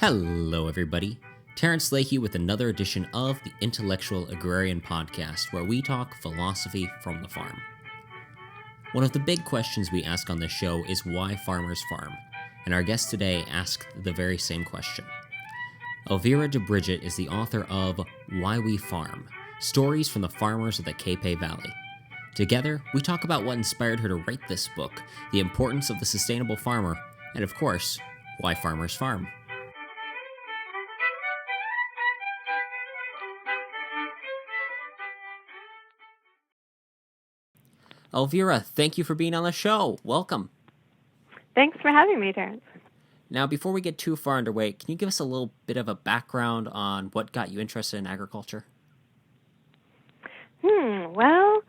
Hello, everybody. Terrence Lakey with another edition of the Intellectual Agrarian Podcast, where we talk philosophy from the farm. One of the big questions we ask on this show is why farmers farm, and our guest today asked the very same question. Elvira DiBrigett is the author of Why We Farm, Stories from the Farmers of the Capay Valley. Together, we talk about what inspired her to write this book, the importance of the sustainable farmer, and of course, why farmers farm. Elvira, thank you for being on the show. Welcome. Thanks for having me, Terrence. Now, before we get too far underway, can you give us a little bit of a background on what got you interested in agriculture? Well,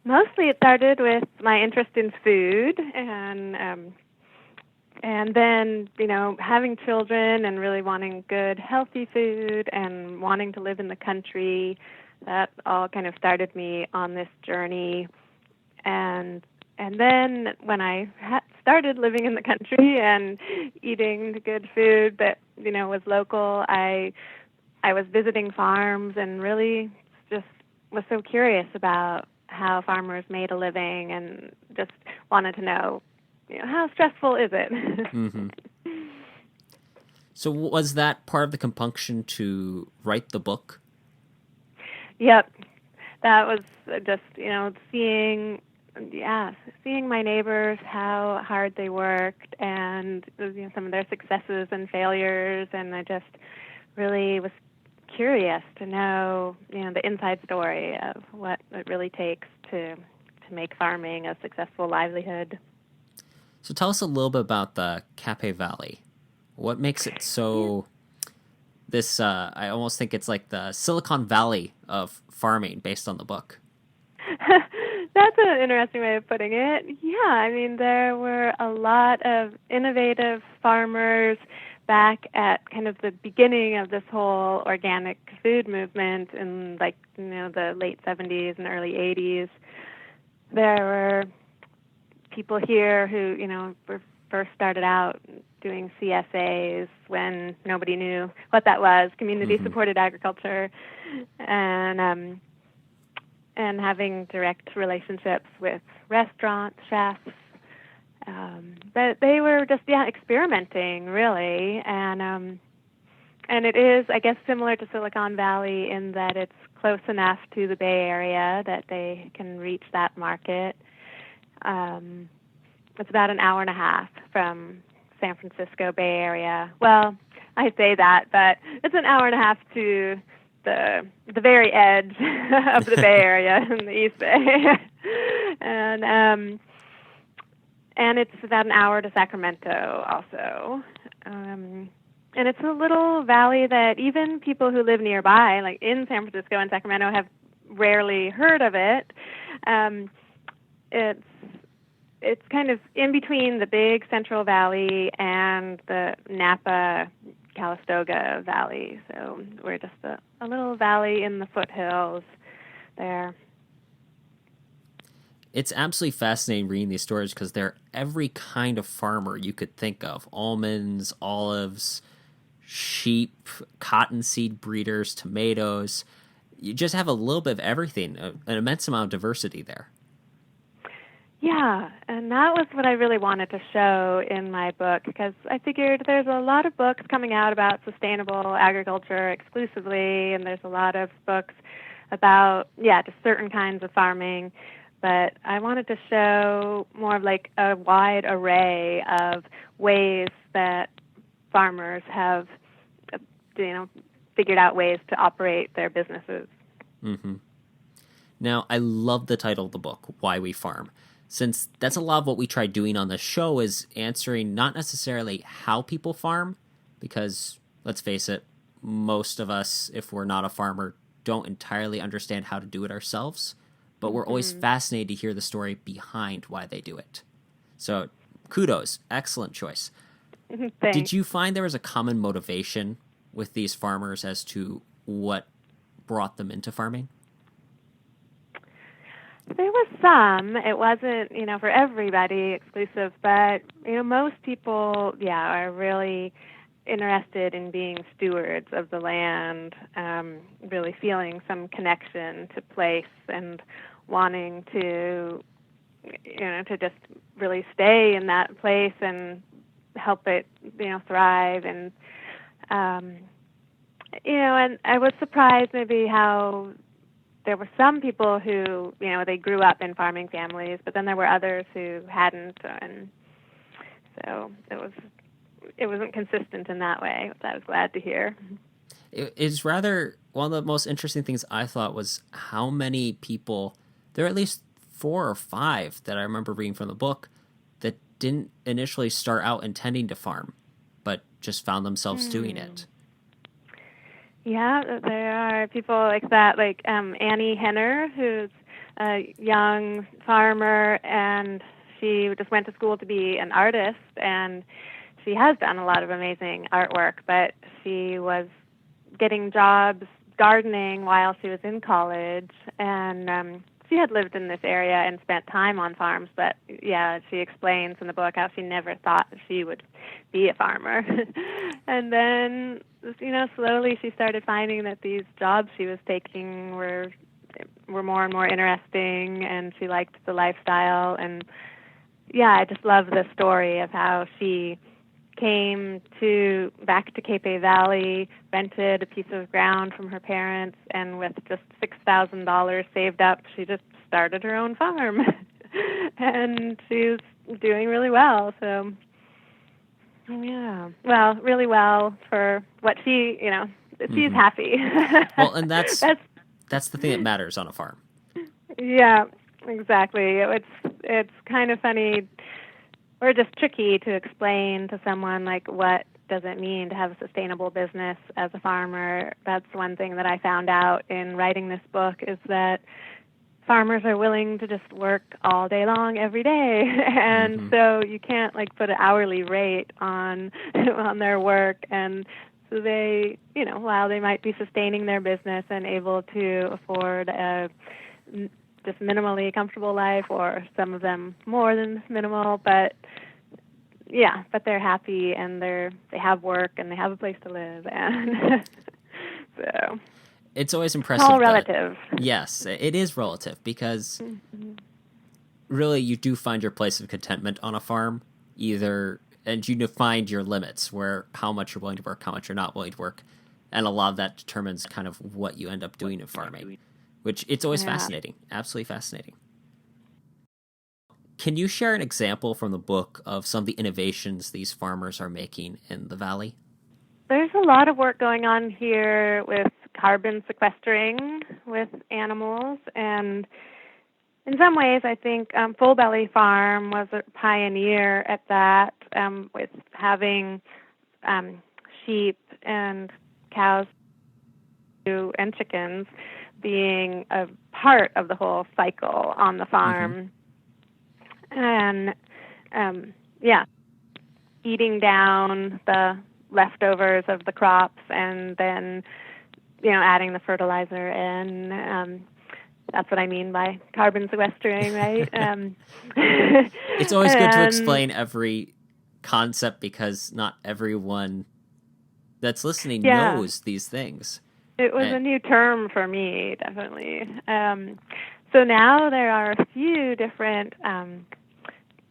mostly it started with my interest in food and then, having children and really wanting good, healthy food and wanting to live in the country. That all kind of started me on this journey. And then when I started living in the country and eating the good food that, was local, I was visiting farms and really just was so curious about how farmers made a living and just wanted to know, how stressful is it? Mm-hmm. So was that part of the compunction to write the book? Yep. That was just, seeing my neighbors, how hard they worked, and some of their successes and failures, and I just really was curious to know, the inside story of what it really takes to make farming a successful livelihood. So tell us a little bit about the Capay Valley. What makes it so? I almost think it's like the Silicon Valley of farming, based on the book. That's an interesting way of putting it. Yeah, there were a lot of innovative farmers back at kind of the beginning of this whole organic food movement in the late 70s and early 80s. There were people here who, were first started out doing CSAs when nobody knew what that was, community-supported agriculture, and having direct relationships with restaurant chefs. But they were just, experimenting, really. And it is, I guess, similar to Silicon Valley in that it's close enough to the Bay Area that they can reach that market. It's about an hour and a half from San Francisco Bay Area. Well, I say that, but it's an hour and a half to the very edge of the Bay Area in the East Bay, and it's about an hour to Sacramento also, and it's a little valley that even people who live nearby, like in San Francisco and Sacramento, have rarely heard of it. It's kind of in between the big Central Valley and the Napa Calistoga Valley, so we're just a little valley in the foothills there. It's absolutely fascinating reading these stories because they're every kind of farmer you could think of. Almonds, olives, sheep, cottonseed breeders, tomatoes. You just have a little bit of everything, an immense amount of diversity there. Yeah, and that was what I really wanted to show in my book, because I figured there's a lot of books coming out about sustainable agriculture exclusively, and there's a lot of books about, just certain kinds of farming, but I wanted to show more of like a wide array of ways that farmers have, figured out ways to operate their businesses. Mm-hmm. Now, I love the title of the book, Why We Farm. Since that's a lot of what we try doing on the show is answering not necessarily how people farm, because let's face it, most of us, if we're not a farmer, don't entirely understand how to do it ourselves, but we're always fascinated to hear the story behind why they do it. So kudos, excellent choice. Thanks. Did you find there was a common motivation with these farmers as to what brought them into farming? There was some. It wasn't, for everybody exclusive, but, most people, are really interested in being stewards of the land, really feeling some connection to place and wanting to, to just really stay in that place and help it, thrive. And, and I was surprised maybe how there were some people who, they grew up in farming families, but then there were others who hadn't. And so it wasn't consistent in that way, which I was glad to hear. It's rather, one of the most interesting things I thought was how many people, there are at least 4 or 5 that I remember reading from the book that didn't initially start out intending to farm, but just found themselves doing it. Yeah, there are people like that, like Annie Henner, who's a young farmer, and she just went to school to be an artist, and she has done a lot of amazing artwork, but she was getting jobs gardening while she was in college, and she had lived in this area and spent time on farms, but yeah, she explains in the book how she never thought she would be a farmer. And then, slowly she started finding that these jobs she was taking were more and more interesting, and she liked the lifestyle. And yeah, I just love the story of how she came back to Capay Valley, rented a piece of ground from her parents, and with just $6,000 saved up, she just started her own farm. And she's doing really well. So, yeah, well, really well for what she, she's happy. Well, and that's the thing that matters on a farm. Yeah, exactly. It's kind of funny, or just tricky to explain to someone, like, what does it mean to have a sustainable business as a farmer. That's one thing that I found out in writing this book, is that farmers are willing to just work all day long every day. And so you can't, put an hourly rate on their work. And so they, while they might be sustaining their business and able to afford a just minimally comfortable life, or some of them more than minimal, but they're happy, and they have work, and they have a place to live, and so it's always impressive. It's all relative. Yes, it is relative, because really you do find your place of contentment on a farm, and you find your limits, where how much you're willing to work, how much you're not willing to work, and a lot of that determines kind of what you end up doing in farming. Which it's always fascinating, absolutely fascinating. Can you share an example from the book of some of the innovations these farmers are making in the valley? There's a lot of work going on here with carbon sequestering with animals, and in some ways I think Full Belly Farm was a pioneer at that, with having sheep and cows and chickens being a part of the whole cycle on the farm. And eating down the leftovers of the crops, and then adding the fertilizer in. That's what I mean by carbon sequestering, right? It's always good to explain every concept, because not everyone that's listening knows these things. It was a new term for me, definitely. So now there are a few different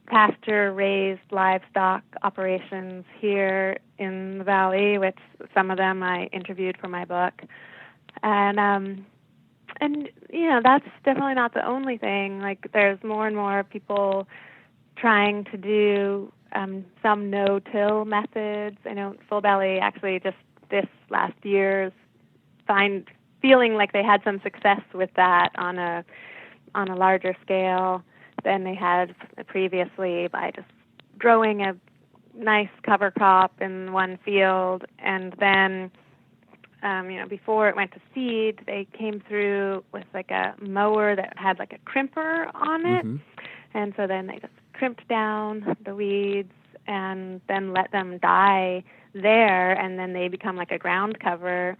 pasture-raised livestock operations here in the valley, which some of them I interviewed for my book. And that's definitely not the only thing. There's more and more people trying to do some no-till methods. I know Full Belly actually just this last year feeling like they had some success with that on a larger scale than they had previously, by just growing a nice cover crop in one field, and then before it went to seed, they came through with a mower that had a crimper on it, and so then they just crimped down the weeds and then let them die there, and then they become a ground cover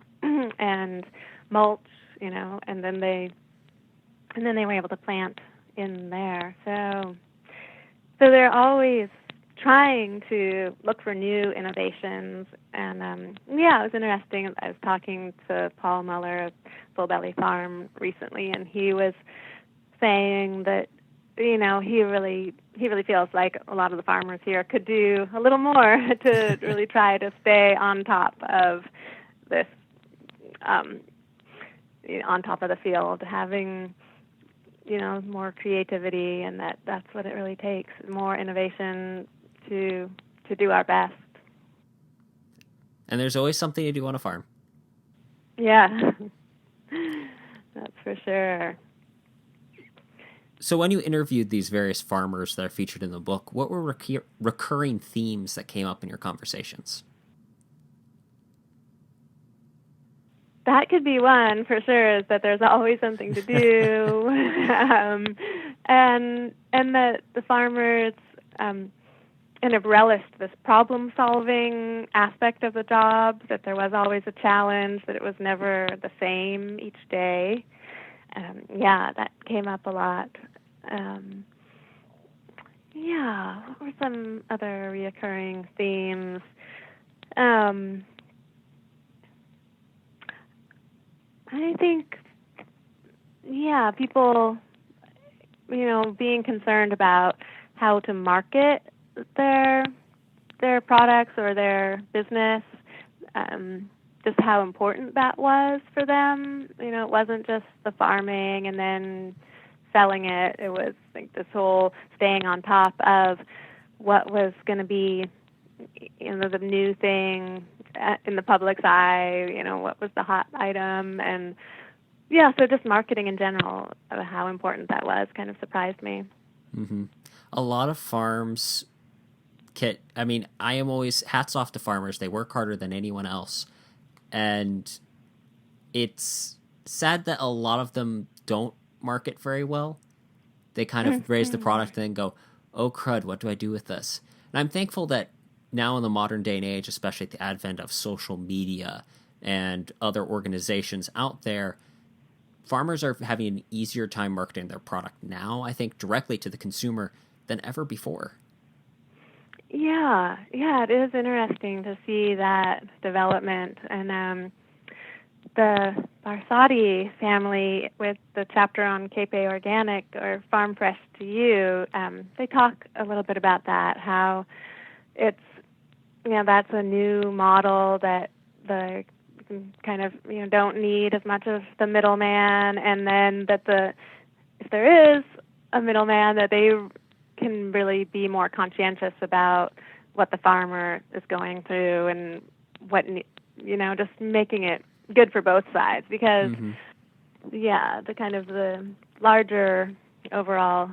and mulch, and then they were able to plant in there. So they're always trying to look for new innovations. And yeah, it was interesting. I was talking to Paul Muller of Full Belly Farm recently, and he was saying that he really feels like a lot of the farmers here could do a little more to really try to stay on top of this, on top of the field, having more creativity, and that's what it really takes, more innovation to do our best. And there's always something to do on a farm. Yeah, that's for sure. So when you interviewed these various farmers that are featured in the book, what were recurring themes that came up in your conversations? That could be one for sure, is that there's always something to do, and that the farmers kind of relished this problem-solving aspect of the job, that there was always a challenge, that it was never the same each day. Yeah, that came up a lot. Yeah, what were some other reoccurring themes? I think, yeah, people, being concerned about how to market their products or their business, just how important that was for them. It wasn't just the farming and then selling it. It was like this whole staying on top of what was going to be, the new thing in the public's eye, what was the hot item. And yeah, so just marketing in general, how important that was, kind of surprised me. Mm-hmm. A lot of farms I am always hats off to farmers. They work harder than anyone else. And it's sad that a lot of them don't market very well. They kind of raise the product and then go, oh crud, what do I do with this? And I'm thankful that now in the modern day and age, especially at the advent of social media and other organizations out there, farmers are having an easier time marketing their product now, I think, directly to the consumer than ever before. Yeah, it is interesting to see that development. And the Barsati family, with the chapter on Capay Organic or Farm Fresh to You, they talk a little bit about that, how it's, that's a new model, that the kind of, don't need as much of the middleman, and then that if there is a middleman, that they can really be more conscientious about what the farmer is going through and what, just making it good for both sides, because the kind of the larger overall,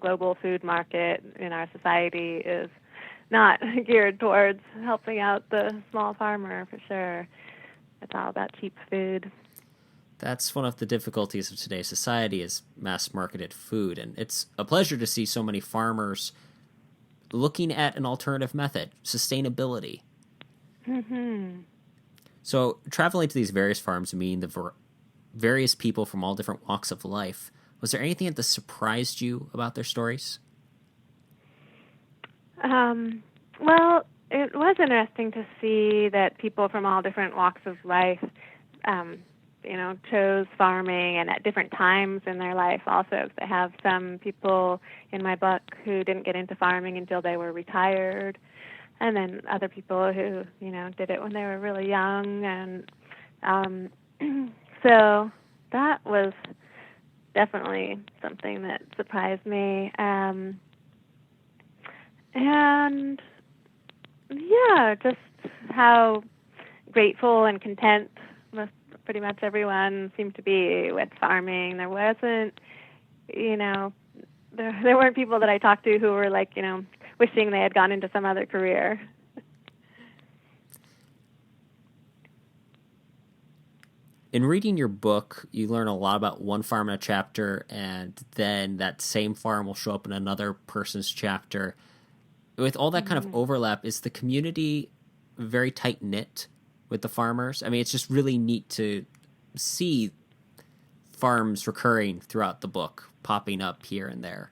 global food market in our society is not geared towards helping out the small farmer, for sure. It's all about cheap food. That's one of the difficulties of today's society, is mass-marketed food. And it's a pleasure to see so many farmers looking at an alternative method, sustainability. Mm-hmm. So traveling to these various farms, meeting the various people from all different walks of life, was there anything that surprised you about their stories? Well, it was interesting to see that people from all different walks of life, chose farming, and at different times in their life also. I have some people in my book who didn't get into farming until they were retired, and then other people who, did it when they were really young. And so that was definitely something that surprised me. And yeah, just how grateful and content pretty much everyone seemed to be with farming. There wasn't, there weren't people that I talked to who were like, wishing they had gone into some other career. In reading your book, you learn a lot about one farm in a chapter, and then that same farm will show up in another person's chapter. With all that kind of overlap, is the community very tight-knit with the farmers? I mean, it's just really neat to see farms recurring throughout the book, popping up here and there.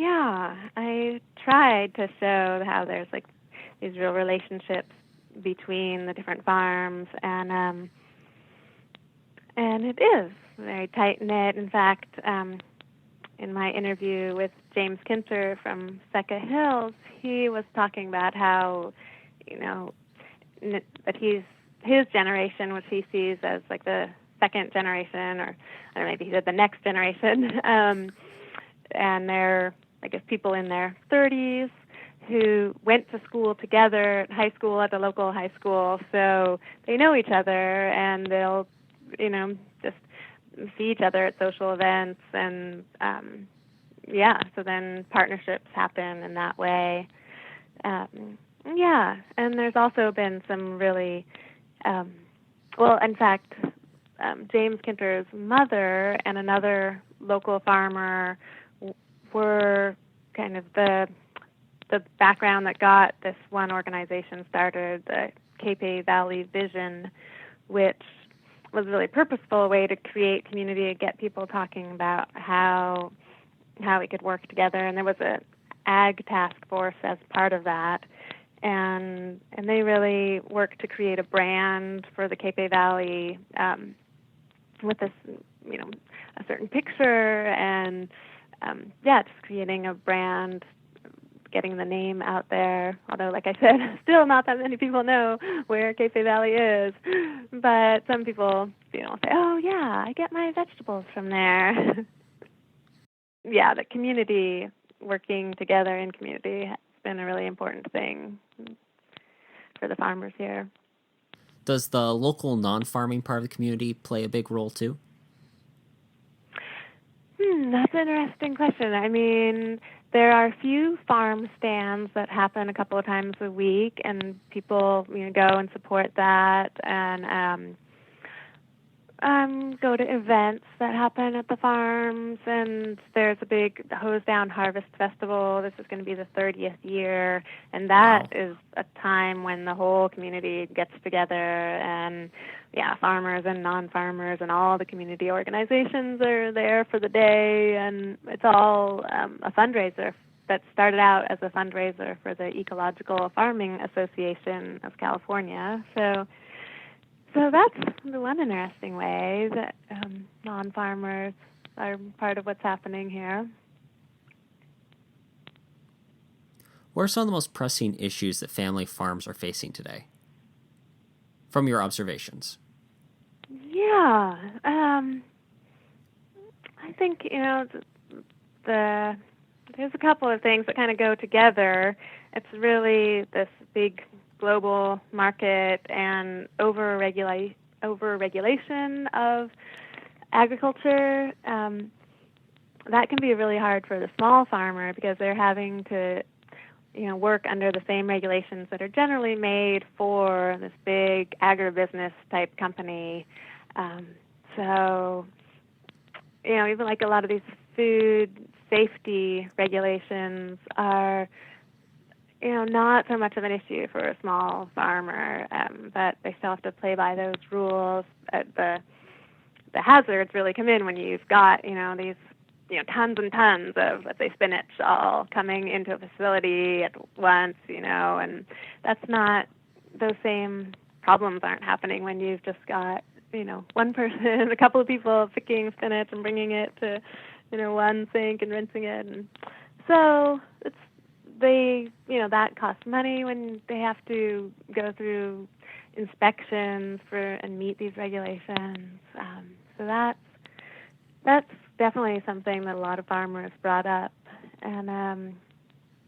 Yeah, I tried to show how there's like these real relationships between the different farms, and it is very tight knit. In fact, in my interview with James Kinter from Fecka Hills, he was talking about how, that his generation, which he sees as like the second generation, or I don't know, maybe he said the next generation, and they're, I guess, people in their 30s who went to school together at high school, at the local high school, so they know each other, and they'll, just see each other at social events, and so then partnerships happen in that way. And there's also been some really, in fact, James Kinter's mother and another local farmer were kind of the background that got this one organization started, the Capay Valley Vision, which was a really purposeful way to create community and get people talking about how we could work together. And there was an ag task force as part of that. And they really worked to create a brand for the Capay Valley with this, a certain picture, and just creating a brand, getting the name out there. Although, like I said, still not that many people know where Capay Valley is. But some people, say, "Oh yeah, I get my vegetables from there." Yeah, the community, working together in community, has been a really important thing for the farmers here. Does the local non-farming part of the community play a big role too? That's an interesting question. I mean, there are a few farm stands that happen a couple of times a week, and people go and support that, and go to events that happen at the farms. And there's a big Hose Down Harvest Festival. This is going to be the 30th year, and that is a time when the whole community gets together, and farmers and non-farmers and all the community organizations are there for the day, and it's all a fundraiser that started out as a fundraiser for the Ecological Farming Association of California. So that's the one interesting way that non-farmers are part of what's happening here. What are some of the most pressing issues that family farms are facing today, from your observations? Yeah, I think there's a couple of things that kind of go together. It's really this big global market and over-regulation of agriculture. That can be really hard for the small farmer because they're having to work under the same regulations that are generally made for this big agribusiness type company. So even like a lot of these food safety regulations are not so much of an issue for a small farmer, but they still have to play by those rules. The hazards really come in when you've got these tons and tons of, let's say, spinach all coming into a facility at once, and that's not, those same problems aren't happening when you've just got one person, a couple of people picking spinach and bringing it to one sink and rinsing it. And so that costs money when they have to go through inspections and meet these regulations. So that's definitely something that a lot of farmers brought up, and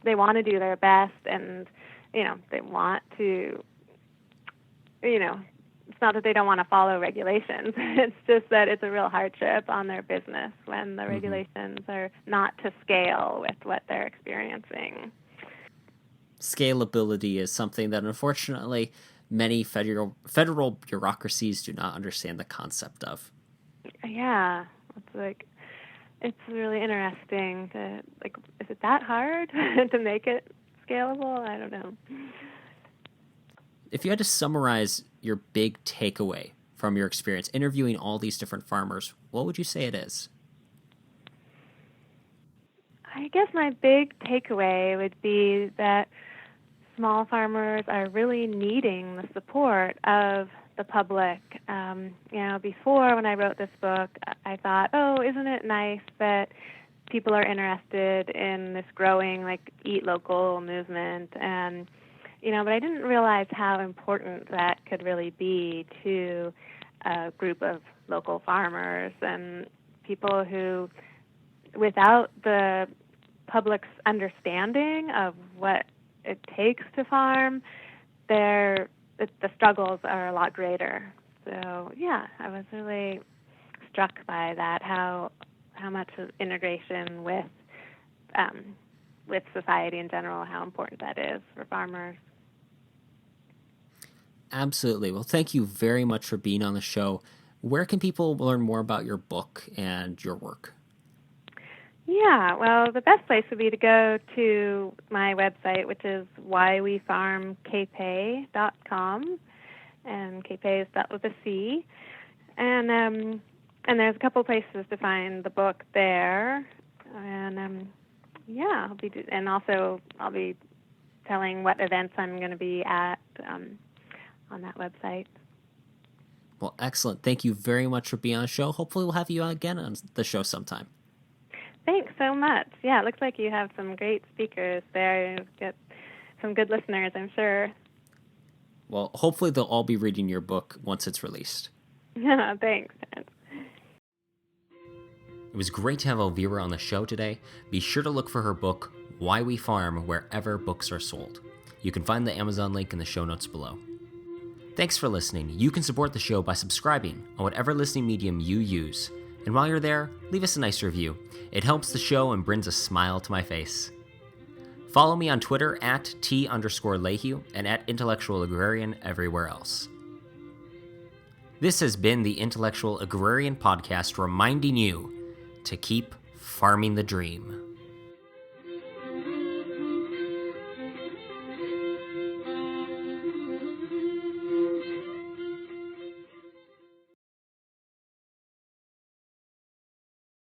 they want to do their best, and they want to. It's not that they don't want to follow regulations. It's just that it's a real hardship on their business when the regulations are not to scale with what they're experiencing. Scalability is something that, unfortunately, many federal bureaucracies do not understand the concept of. Yeah, it's really interesting to, is it that hard to make it scalable? I don't know. If you had to summarize your big takeaway from your experience interviewing all these different farmers, what would you say it is? I I guess my big takeaway would be that small farmers are really needing the support of the public. Before when I wrote this book, I thought, oh, isn't it nice that people are interested in this growing, eat local movement, and but I didn't realize how important that could really be to a group of local farmers and people who, without the public's understanding of what it takes to farm, the struggles are a lot greater. So I was really struck by that, how much integration with society in general, how important that is for farmers. Absolutely. Well, thank you very much for being on the show. Where can people learn more about your book and your work? Yeah, well, the best place would be to go to my website, which is whywefarmcapay.com, and Capay is spelled with a C. And there's a couple places to find the book there. And I'll be telling what events I'm going to be at on that website. Well, excellent. Thank you very much for being on the show. Hopefully we'll have you again on the show sometime. Thanks so much. Yeah, it looks like you have some great speakers there. You get some good listeners, I'm sure. Well, hopefully they'll all be reading your book once it's released. Thanks. It was great to have Elvira on the show today. Be sure to look for her book, Why We Farm, wherever books are sold. You can find the Amazon link in the show notes below. Thanks for listening. You can support the show by subscribing on whatever listening medium you use. And while you're there, leave us a nice review. It helps the show and brings a smile to my face. Follow me on Twitter at @T_Lehue and at Intellectual Agrarian everywhere else. This has been the Intellectual Agrarian Podcast, reminding you to keep farming the dream.